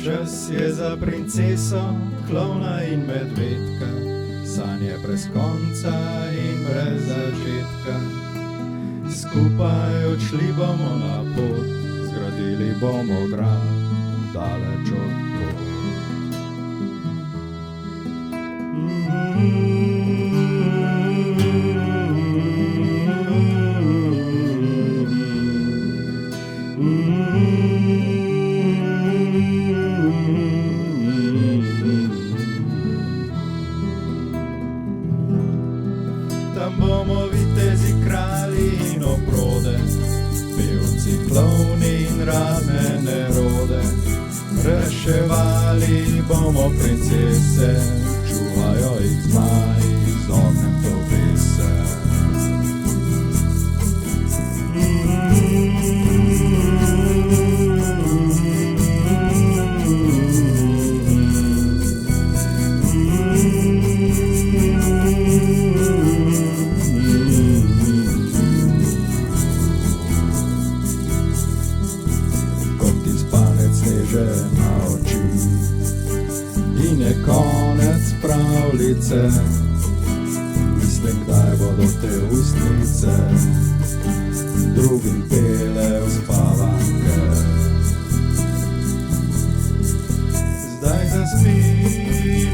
Čas je za princeso, klovna in medvedka, sanje brez konca in brez začetka. Skupaj odšli bomo na pot, zgradili bomo grad daleč od tod. Tam bomo vitezi, kralji in oprode, pevci, klovni in razne nerode. Reševali bomo princese, čuvajo jih zmaji, z ognjem to vese. Na oči in je konec pravljice. Mislim, kdaj bodo te ustnice drugim pele uspavanke. Zdaj zaspi,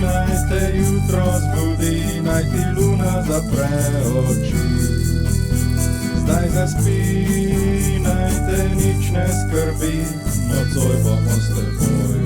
naj te jutro zbudi, naj ti luna zapre oči. Zdaj zaspi, naj te nič ne skrbi, nocoj bomo s teboj.